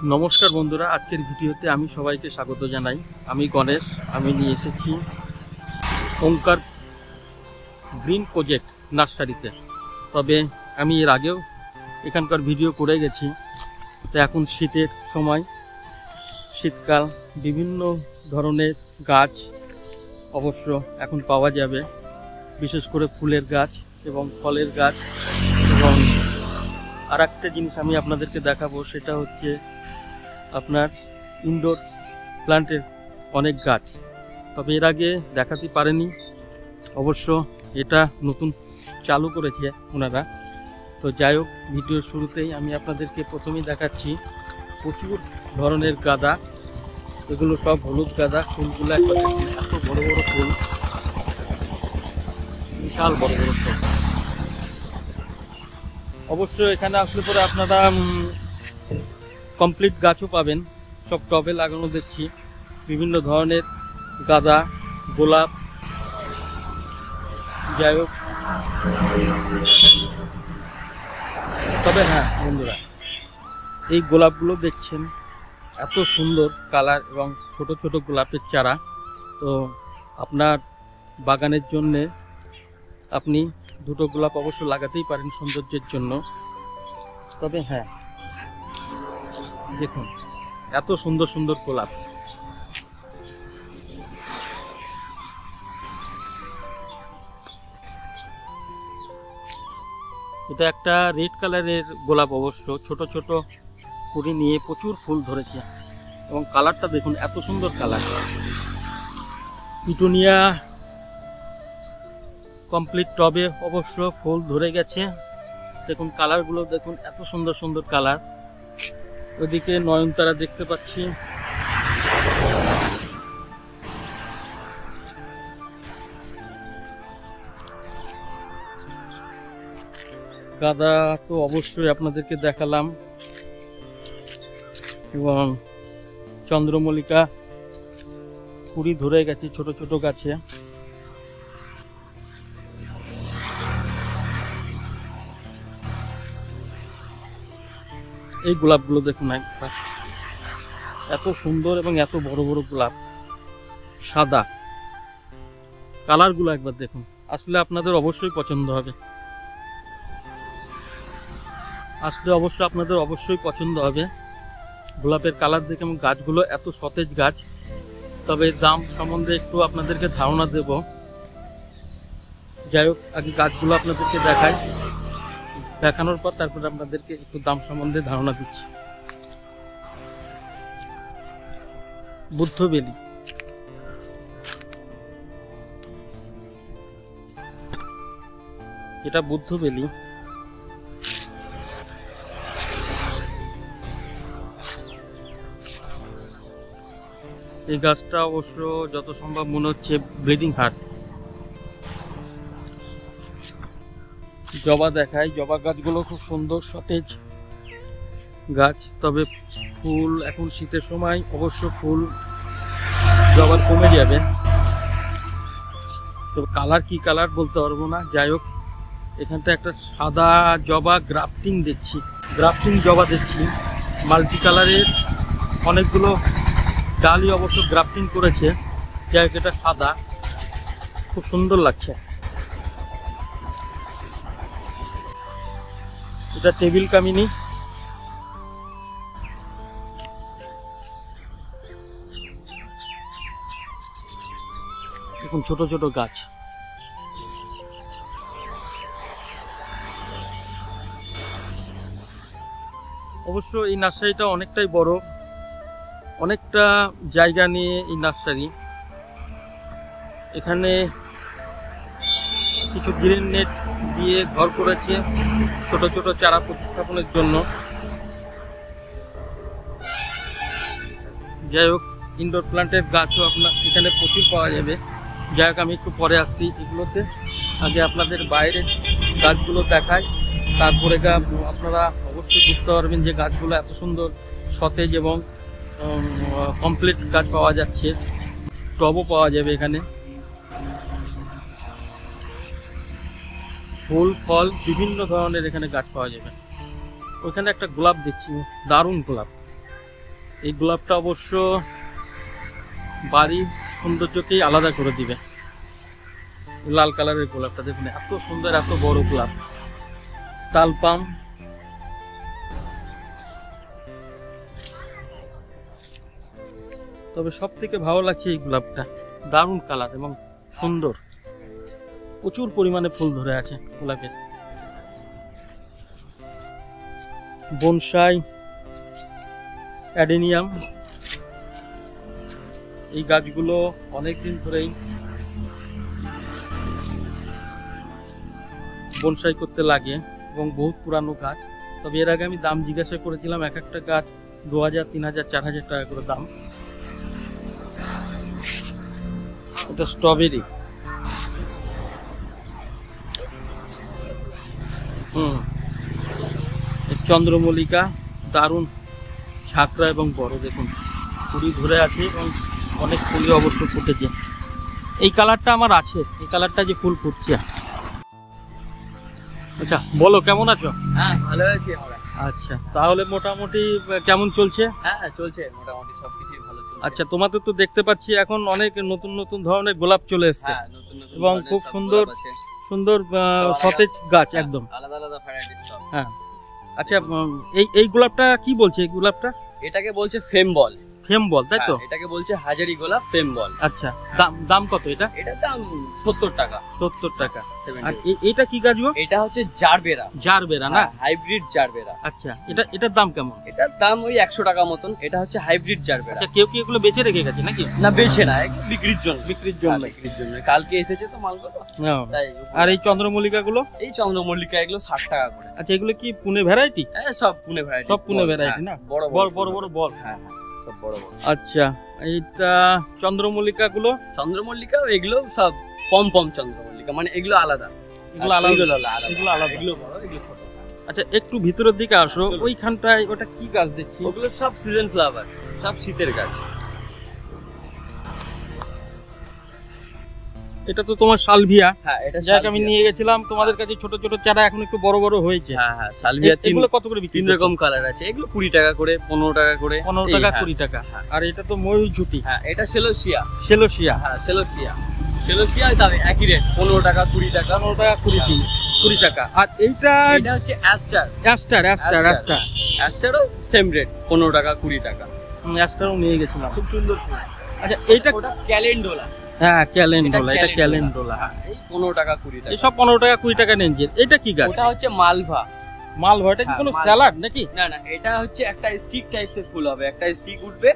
নমস্কার বন্ধুরা, আজকের ভিডিওতে আমি সবাইকে স্বাগত জানাই। আমি গণেশ। আমি নিয়ে এসেছি ওঙ্কার গ্রিন প্রজেক্ট নার্সারিতে। তবে আমি এর আগেও এখানকার ভিডিও করে গেছি। তো এখন শীতের সময়, শীতকাল, বিভিন্ন ধরনের গাছ অবশ্য এখন পাওয়া যাবে, বিশেষ করে ফুলের গাছ এবং ফলের গাছ। এবং আর একটা জিনিস আমি আপনাদেরকে দেখাবো, সেটা হচ্ছে আপনার ইনডোর প্ল্যান্টের অনেক গাছ। তবে এর আগে দেখাতে পারেনি, অবশ্য এটা নতুন চালু করেছে ওনারা। তো যাই হোক, ভিডিওর শুরুতেই আমি আপনাদেরকে প্রথমেই দেখাচ্ছি প্রচুর ধরনের গাঁদা। এগুলো সব হলুদ গাঁদা। ফুলগুলো একবার এত বড় বড় ফুল, বিশাল বড় বড় ফুল। অবশ্য এখানে আসলে পরে আপনারা কমপ্লিট গাছও পাবেন, সব টবে লাগানো দেখছি। বিভিন্ন ধরনের গাঁদা, গোলাপ। যাই হোক, তবে হ্যাঁ বন্ধুরা, এই গোলাপগুলো দেখছেন এত সুন্দর কালার এবং ছোট ছোট গোলাপের চারা। তো আপনার বাগানের জন্যে আপনি দুটো গোলাপ অবশ্য লাগাতেই পারেন সৌন্দর্যের জন্য। তবে হ্যাঁ, দেখুন এত সুন্দর সুন্দর গোলাপ। এটা একটা রেড কালারের গোলাপ, অবশ্য ছোট ছোট কুড়ি নিয়ে প্রচুর ফুল ধরেছে এবং কালারটা দেখুন এত সুন্দর কালার। পিটুনিয়া কমপ্লিট টবে অবশ্য ফুল ধরে গেছে। দেখুন কালারগুলো দেখুন, এত সুন্দর সুন্দর কালার। ওইদিকে নয়নতারা দেখতে পাচ্ছি। গাঁদা তো অবশ্যই আপনাদেরকে দেখালাম, এবং চন্দ্রমল্লিকা কুড়ি ধরে গেছে ছোট ছোট গাছে। এই গোলাপগুলো দেখুন একবার, এত সুন্দর এবং এত বড় বড় গোলাপ, সাদা। কালারগুলো একবার দেখুন, আসলে আপনাদের অবশ্যই পছন্দ হবে। অবশ্যই পছন্দ হবে গোলাপের কালার দেখে এবং গাছগুলো এত সতেজ গাছ। তবে দাম সম্বন্ধে একটু আপনাদেরকে ধারণা দেব। যাই হোক, আগে গাছগুলো আপনাদেরকে দেখাই, দেখানোর পর তারপরে আপনাদেরকে একটু দাম সম্বন্ধে ধারণা দিচ্ছি। বুদ্ধবেলি, এটা বুদ্ধবেলি। এই গাছটা অবশ্য যত সম্ভব মনে হচ্ছে ব্লিডিং হার্ট। জবা দেখায়, জবা গাছগুলো খুব সুন্দর সতেজ গাছ। তবে ফুল এখন শীতের সময় অবশ্য ফুল জবার কমে যাবে। তবে কালার কি কালার বলতে পারবো না। যাই হোক, এখানটা একটা সাদা জবা গ্রাফটিং জবা দেখছি, মাল্টি কালারের অনেকগুলো ডালই অবশ্য গ্রাফটিং করেছে। যাই হোক, এটা সাদা, খুব সুন্দর লাগছে। এটা টেবিল কামিনী। দেখুন ছোট ছোট গাছ। অবশ্য এই নার্সারিটা অনেকটাই বড়, অনেকটা জায়গা নিয়ে এই নার্সারি। এখানে কিছু গ্রিন নেট দিয়ে ঘর করেছে ছোট ছোট চারা প্রতিস্থাপনের জন্য। যাই হোক, ইনডোর প্ল্যান্টের গাছও আপনার এখানে প্রচুর পাওয়া যাবে। যাই হোক, আমি একটু পরে আসছি এগুলোতে। আগে আপনাদের বাইরের গাছগুলো দেখাই, তারপরে আপনারা অবশ্যই বুঝতে পারবেন যে গাছগুলো এত সুন্দর সতেজ এবং কমপ্লিট গাছ পাওয়া যাচ্ছে। টবও পাওয়া যাবে এখানে। ফুল ফল বিভিন্ন ধরনের এখানে গাছ পাওয়া যাবে। ওইখানে একটা গোলাপ দেখছি, দারুণ গোলাপ। এই গোলাপটা অবশ্য বাড়ির সৌন্দর্যকেই আলাদা করে দিবে। লাল কালারের গোলাপটা দেখুন, এত সুন্দর, এত বড় গোলাপ। তালপাম, তবে সব থেকে ভালো লাগছে এই গোলাপটা, দারুণ কালার এবং সুন্দর, প্রচুর পরিমাণে ফুল ধরে আছে গোলাপের। বনসাই, অ্যাডেনিয়াম, এই গাছগুলো অনেকদিন ধরেই বনসাই করতে লাগে এবং বহুত পুরানো গাছ। তবে এর আগে আমি দাম জিজ্ঞাসা করেছিলাম, এক একটা গাছ 2000, 3000, 4000 টাকা করে দাম। এটা স্ট্রবেরি। চন্দ্রমল্লিকা, দারুণ ঝাঁকড়া এবং বড়, দেখুন কুড়ি ধরে আছে এবং অনেক ফুলই অবশ্য ফুটেছে। এই কালারটা আমার আছে, এই কালারটা যে ফুল ফুটছে। আচ্ছা বলো, কেমন আছো? হ্যাঁ ভালো আছি আমরা। আচ্ছা, তাহলে মোটামুটি কেমন চলছে? হ্যাঁ চলছে, মোটামুটি সবকিছুই ভালো চলছে। আচ্ছা, তোমাদের তো দেখতে পাচ্ছি এখন অনেক নতুন নতুন ধরনের গোলাপ চলে এসছে। হ্যাঁ, নতুন নতুন এবং ধরনের খুব সব সুন্দর গোলাপ আছে। সুন্দর সতেজ গাছ একদম। আলাদা আলাদা ভ্যারাইটিস সব। হ্যাঁ, আচ্ছা, এই গোলাপটা কি বলছে? এই গোলাপটা এটাকে বলছে ফেম বল। ফেম বল, তাই তো? এটাকে বলছে হাজারি গোলাপ, ফেম বল। আচ্ছা, দাম কত এটা? এটার দাম 70 টাকা। 70 টাকা। 70 আর এইটা কি গাছ গো? এটা হচ্ছে জারবেরা। জারবেরা না? Hybrid gerbera. আচ্ছা, এটার দাম কেমন? এটার দাম ওই 100 টাকা মতন। এটা হচ্ছে হাইব্রিড জারবেরা। আচ্ছা, কেউ কি এগুলো বেচে রেখে গেছে নাকি? না, বেচে না, এগুলো বিক্রির জন্য। বিক্রির জন্য। বিক্রির জন্য কালকে এসেছে তো মালগুলো, তাই। আর এই চন্দ্রমল্লিকা গুলো? এই চন্দ্রমল্লিকা এগুলো 60 টাকা করে। আচ্ছা, এগুলো কি পুনে ভ্যারাইটি? হ্যাঁ, সব পুনে ভ্যারাইটি। সব পুনে ভ্যারাইটি না? বড় বড় বড় বড় বল। হ্যাঁ হ্যাঁ, সব বড় বড়। আচ্ছা, এইটা চন্দ্রমল্লিকা গুলো? চন্দ্রমল্লিকা এগুলো সব পম পম চন্দ্রমল্লিকা, মানে এগুলো আলাদা। এগুলো আলাদা, এগুলো আলাদা, এগুলো বড়, এগুলো ছোট। আচ্ছা, একটু ভিতরের দিকে আসো। ওইখানটায় ওটা কি গাছ দেখছি? ওগুলো সব সিজন ফ্লাওয়ার, সব শীতের গাছ। এটা তো তোমার সালভিয়া। হ্যাঁ, এটা যাক, আমি নিয়ে গেছিলাম তোমাদের কাছে ছোট ছোট চারা, এখন একটু বড় বড় হয়েছে। হ্যাঁ হ্যাঁ, সালভিয়া। এগুলো কত করে বিক্রি? 3 রকম কালার আছে। এগুলো 20 টাকা করে, 15 টাকা করে। 15 টাকা, 20 টাকা। আর এটা তো ময়ূরঝুটি। হ্যাঁ, এটা সেলোসিয়া। সেলোসিয়া। হ্যাঁ, সেলোসিয়া। সেলোসিয়া দাম একই রেট, 15 টাকা, 20 টাকা। 15 টাকা, 20 টাকা। আর এইটা? এটা হচ্ছে অ্যাস্টার। অ্যাস্টারও সেম রেট, 15 টাকা, 20 টাকা। অ্যাস্টারও নিয়ে গেছিলাম, খুব সুন্দর। আচ্ছা, এইটা? ওটা ক্যালেন্ডোলা। হ্যাঁ, ক্যালেন্ডোলা। এটা ক্যালেন্ডোলা। এই 15 টাকা, 20 টাকা। এই সব 15 টাকা, 20 টাকা নেন। এটা কি গাছ? ওটা হচ্ছে মালভা। মালভা? এটা কি কোনো স্যালাড নাকি? না না, এটা হচ্ছে একটা স্টিক টাইপসের ফুল হবে। একটা স্টিক উঠবে,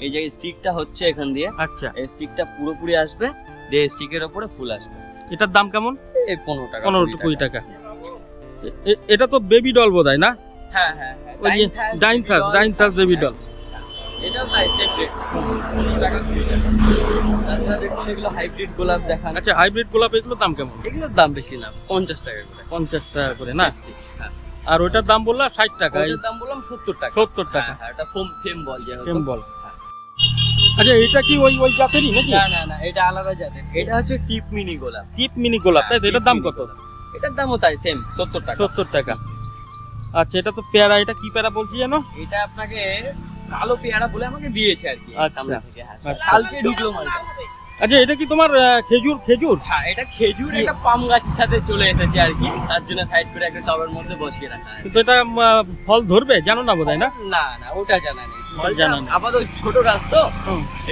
এই যে স্টিকটা হচ্ছে এখান দিয়ে। আচ্ছা, এই স্টিকটা পুরোপুরি আসবে, দিয়ে স্টিকের উপরে ফুল আসবে। এটার দাম কেমন? এই 15 টাকা, 15-20 টাকা। এটা তো বেবি ডল বোধহয় না? হ্যাঁ হ্যাঁ, ওই যে ডাইনথাস বেবি ডল। এটাও তাই, সেম রেট, 15 টাকা, 20 টাকা। তাছাড়া দেখুন এগুলো হাইব্রিড গোলাপ দেখান। আচ্ছা, হাইব্রিড গোলাপ, এগুলোর দাম কেমন? এগুলোর দাম বেশি না, 50 টাকা করে। 50 টাকা করে না? হ্যাঁ। আর ওইটার দাম বললা 60 টাকা? এটার দাম বললাম 70 টাকা। 70 টাকা। হ্যাঁ, এটা ফেম বল যে ফেম বল। আচ্ছা, এটা কি ওই জাতেরই নাকি? না না না, এটা আলাদা জাতের। এটা হচ্ছে টিপ মিনি গোলাপ। টিপ মিনি গোলাপ, তাই তো? এটার দাম কত? এটার দামও তাই, সেম 70 টাকা। 70 টাকা। আচ্ছা, এটা তো পেয়ারা। এটা কি পেয়ারা বলছি জানো? এটা আপনাকে কালো পেয়ারা বলে আমাকে দিয়েছে আর কি, সামনে থেকে। হ্যাঁ, কালকে ঢুকলো মালটা। আচ্ছা, এটা কি তোমার খেজুর? হ্যাঁ, এটা খেজুর একটা পাম গাছের সাথে চলে এসেছে আর কি, তার জন্য সাইড করে একটা টবের মধ্যে বসিয়ে রাখা আছে। কিন্তু এটা ফল ধরবে জানো না বোধহয়? না না না, ওটা জানা নেই। জানা নেই। আপাতত ছোট গাছ তো,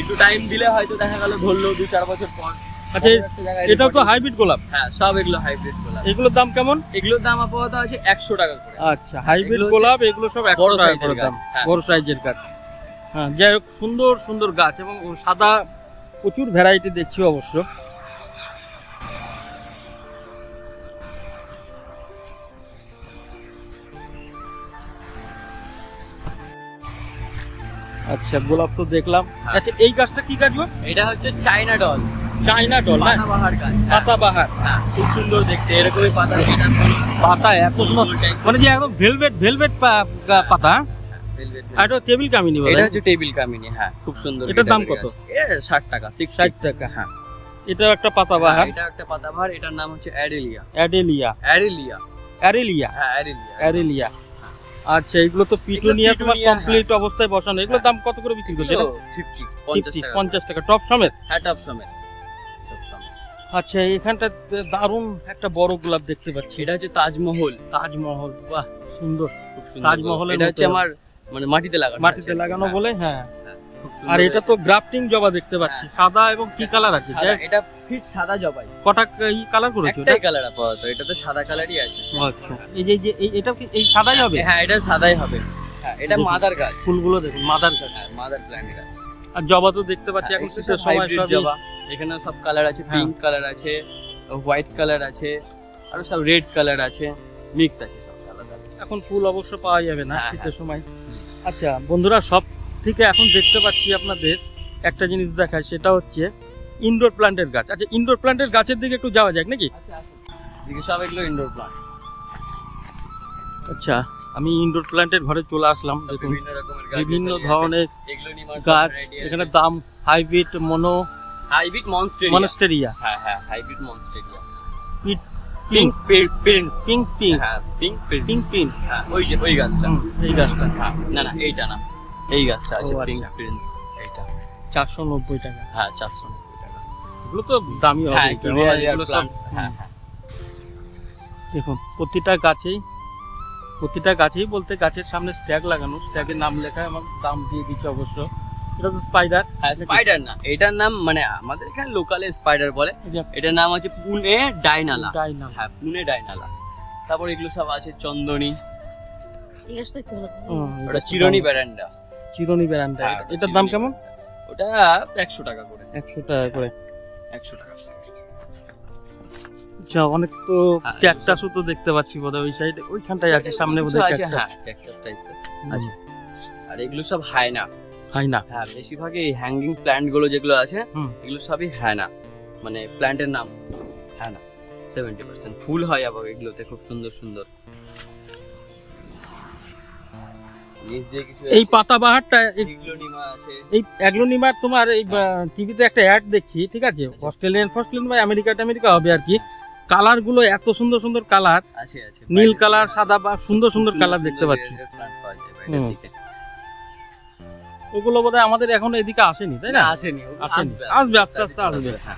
একটু টাইম দিলে হয়তো দেখা গেল ধরলো 2-4 বছর পর। আচ্ছা, এটাও তো হাইব্রিড গোলাপ? হ্যাঁ, সব এগুলো হাইব্রিড গোলাপ। এগুলোর দাম কেমন? এগুলোর দাম আপাতত আছে 100 টাকা করে। আচ্ছা, হাইব্রিড গোলাপ এগুলো সব 100 টাকা করে দাম, বড় সাইজের গাছ। হ্যাঁ, যাই হোক, সুন্দর সুন্দর গাছ এবং সাদা প্রচুর ভ্যারাইটি দেখছি অবশ্য। আচ্ছা, গোলাপ তো দেখলাম। আচ্ছা, এই গাছটা কি গাছ গো? এটা হচ্ছে চায়না ডল। চায়না ডল না? পাতাবাহার গাছ। পাতাবাহার। হ্যাঁ, খুব সুন্দর দেখতে, এরকমই পাতা। পাতা এত সুন্দর, মানে যে একদম ভেলভেট পাতা। আর এটা টেবিল কামিনী বলে? এটা হচ্ছে টেবিল কামিনী। হ্যাঁ, খুব সুন্দর। এটার দাম কত? এটা 60 টাকা, 60 টাকা। হ্যাঁ, এটা একটা পাতাবাহার। এটা একটা পাতাবাহার। এটার নাম হচ্ছে অ্যারেলিয়া। অ্যাডেলিয়া। অ্যারেলিয়া। অ্যারেলিয়া। হ্যাঁ, অ্যারেলিয়া। অ্যারেলিয়া। আচ্ছা, এগুলো তো পিটুনিয়া তোমার পিটুনিয়া, কমপ্লিট অবস্থায় বসানো। এগুলোর দাম কত করে বিক্রি করছে? 50 টাকা। 50 টাকা টপ সমেত। হ্যাঁ, টপ সমেত। টপ সমেত। আচ্ছা, এখানটা দারুণ একটা বড় গোলাপ দেখতে পাচ্ছি। এটা হচ্ছে তাজমহল। তাজমহল, বাহ সুন্দর। খুব সুন্দর। তাজমহলের এটা হচ্ছে মতো। আমার মানে মাটিতে লাগানো। মাটিতে লাগানো বলে, হ্যাঁ। খুব সুন্দর আর এটা তো গ্রাফটিং জবা দেখতে পাচ্ছি। হ্যাঁ। সাদা এবং কি কালার আছে? সাদা, এটা ফিট সাদা জবাই। কটা এই কালার করেছো? একটাই কালার আপাতত, এটাতে সাদা কালারই আছে। আচ্ছা, এই যে এটা কি এই সাদাই হবে? হ্যাঁ, এটা সাদাই হবে। হ্যাঁ, এটা দেখুন। মাদার গাছ। ফুলগুলো দেখুন, মাদার গাছ। হ্যাঁ, মাদার প্ল্যান্ট গাছ। আর জবা তো দেখতে পাচ্ছি এখন এগুলো শীতের সব সময় hybrid সবই। জবা। এখানে সব কালার আছে, হ্যাঁ। পিঙ্ক কালার আছে, হোয়াইট কালার আছে, আর সব রেড কালার আছে, মিক্স আছে সব আলাদা। এখন ফুল অবশ্য পাওয়া যাবে না হ্যাঁ, শীতের সময়। আচ্ছা বন্ধুরা, সব থেকে এখন দেখতে পাচ্ছি আপনাদের একটা জিনিস দেখায়, সেটা হচ্ছে ইনডোর প্ল্যান্টের গাছ। আচ্ছা, ইনডোর প্ল্যান্টের গাছের দিকে একটু যাওয়া যাক নাকি? আচ্ছা, এদিকে সব এগুলো ইনডোর প্ল্যান্ট। আচ্ছা, আমি ইনডোর প্ল্যান্টের ঘরে চলে আসলাম। দেখুন বিভিন্ন রকমের গাছ, বিভিন্ন বেচারি আছে। ধরনের এগুলো নিমার গাছ। variety আছে। এখানে দাম হাইব্রিড, মনো, হাইব্রিড মনস্টেরিয়া। মনস্টেরিয়া, হ্যাঁ হ্যাঁ, hybrid monstera. Pink pink prince. Pink pink হ্যাঁ, পিঙ্ক প্রিন্স। Pink prince. হ্যাঁ, ওই যে ওই গাছটা। এই গাছটা হ্যাঁ, না না, এইটা না, এই গাছটা আছে, ও, আচ্ছা। পিঙ্ক প্রিন্স এইটা। 490 টাকা। হ্যাঁ, 490 টাকা। এগুলো তো দামি হবে। হ্যাঁ, কেননা রেয়ার এগুলো সব- প্লান্টস। হ্যাঁ হ্যাঁ। দেখুন প্রতিটা গাছেই বলতে গাছের সামনে স্ট্যাগ লাগানো, স্ট্যাগের নাম লেখা এবং দাম দিয়ে দিচ্ছে অবশ্য। এটা তো স্পাইডার। হ্যাঁ, স্পাইডার না, এটার নাম মানে আমাদের এখানে লোকালে স্পাইডার বলে। এটার নাম আছে পুনে ডাইনালা। ডাইনাম। হ্যাঁ, পুনে ডাইনালা। তারপর এগুলো সব আছে চন্দনী, ওটা চিরনি ব্যারান্ডা। চিরনি বেরান্ডা। হ্যাঁ, এটার দাম চিরনি কেমন? ব্যারান্ডা। ওটা 100 টাকা করে। 100 টাকা করে। 100 টাকা। আচ্ছা, অনেক তো হ্যাঁ, ক্যাকটাসও তো দেখতে পাচ্ছি বোধহয় ওই সাইডে, ওইখানটায় আছে সামনে কিছু বোধহয় আছে, ক্যাকটাস। হ্যাঁ, ক্যাকটাস টাইপসের আছে। আর এগুলো সব হায়না। হয় না। হ্যাঁ, বেশিরভাগই এই হ্যাঙ্গিং প্ল্যান্ট গুলো যেগুলো আছে, হুম। এগুলো সবই হ্যানা, মানে প্ল্যান্টের নাম হ্যানা। 70% ফুল হয় আবার এগুলোতে, খুব সুন্দর সুন্দর। নিচ দিয়ে কিছু এই আছে, পাতাবাহারটা এগ্লোনিমা আছে। এই অ্যাগ্লোনিমার তোমার এই টিভিতে একটা অ্যাড দেখছি, ঠিক আছে? আচ্ছা। অস্ট্রেলিয়ান বা আমেরিকা হবে আর কি। কালার গুলো এত সুন্দর সুন্দর কালার, আছে আছে নীল বাইরের কালার, দিকে। সাদা বা সুন্দর সুন্দর সুন্দর কালার দেখতে সুন্দর পাচ্ছি। plant পাওয়া যায় বাইরের হুম। দিকে। ওগুলো বোধহয় আমাদের এখন এদিকে আসেনি, তাই না? না, আসেনি, ওগুলো আসেনি। আসবে, আসবে, আস্তে আস্তে আসবে। হ্যাঁ।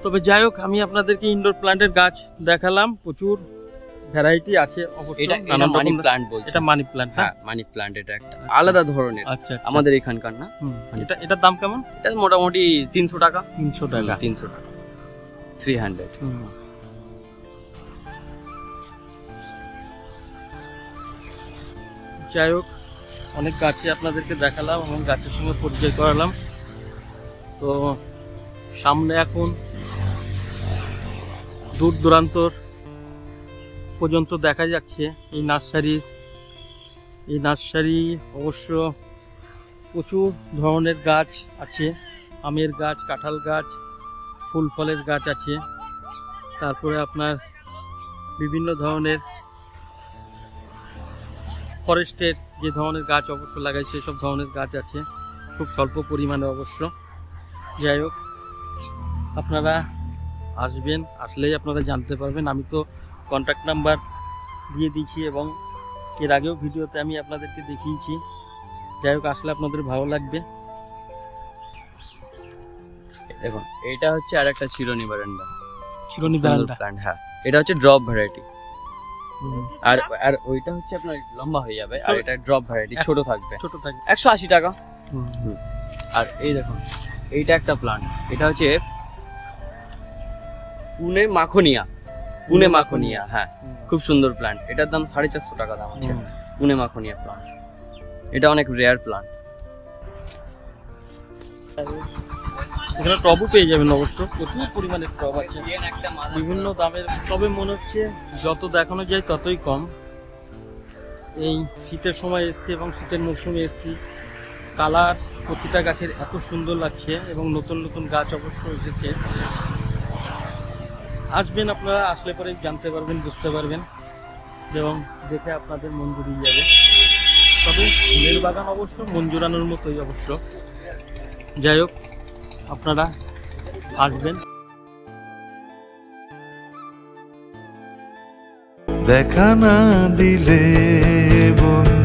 তবে যাই হোক, আমি আপনাদেরকে ইনডোর প্ল্যান্টের গাছ দেখালাম, প্রচুর ভ্যারাইটি আছে অবশ্যই। এটা নানান মানি রকম- প্ল্যান্ট বলছে। এটা মানি প্ল্যান্ট। হ্যাঁ, মানি প্ল্যান্ট, এটা একটা আলাদা ধরনের, আচ্ছা আচ্ছা। আমাদের এখানকার না। হুম। এটার দাম কেমন? এটা মোটামুটি 300 টাকা। 300 টাকা। 300 টাকা, 300। হুম। যাই হোক, অনেক গাছই আপনাদেরকে দেখালাম এবং গাছের সঙ্গে পরিচয় করালাম। তো সামনে এখন দূর দূরান্তর পর্যন্ত দেখা যাচ্ছে এই নার্সারি অবশ্য প্রচুর ধরনের গাছ আছে। আমের গাছ, কাঁঠাল গাছ, ফুল ফলের গাছ আছে। তারপরে আপনার বিভিন্ন ধরনের ফরেস্টের যে ধরনের গাছ অবশ্য লাগায় সেসব ধরনের গাছ আছে, খুব স্বল্প পরিমাণে অবশ্য। যাই হোক, আপনারা আসবেন, আসলেই আপনারা জানতে পারবেন। আমি তো কন্ট্যাক্ট নাম্বার দিয়ে দিয়েছি এবং এর আগেও ভিডিওতে আমি আপনাদেরকে দেখিয়েছি। যাই হোক, আসলে আপনাদের ভালো লাগবে। দেখুন, এটা হচ্ছে আর একটা চিরনি বারান্দা। চিরনি বারান্দা। প্ল্যান্ট, হ্যাঁ। এটা হচ্ছে ড্রপ ভ্যারাইটি। আর আর ওইটা হচ্ছে আপনার লম্বা হয়ে যাবে, আর এটা ড্রপ ভ্যারাইটি, ছোট থাকবে। ছোট থাকবে। 180 টাকা। হুম। আর এই দেখুন, এইটা একটা প্ল্যান্ট, এটা হচ্ছে পুনে মাখনিয়া। হ্যাঁ, খুব সুন্দর প্ল্যান্ট। এটার দাম 450 টাকা দাম আছে। পুনে মাখনিয়া প্ল্যান্ট, এটা অনেক রেয়ার প্ল্যান্ট। এখানে টবও পেয়ে যাবেন অবশ্য, প্রচুর পরিমাণে টব আছে বিভিন্ন দামের। তবে মনে হচ্ছে যত দেখানো যায় ততই কম। এই শীতের সময় এসছি এবং শীতের মরশুমে এসছি, কালার প্রতিটা গাছের এত সুন্দর লাগছে এবং নতুন নতুন গাছ অবশ্য এসেছে। আসবেন আপনারা, আসলে পরে জানতে পারবেন, বুঝতে পারবেন এবং দেখে আপনাদের মন জুড়িয়ে যাবে। তবে ফুলের বাগান অবশ্য মন জুড়ানোর মতোই অবশ্য। যাই হোক, আপনারা আসবেন। দেখা না দিলে বন্ধু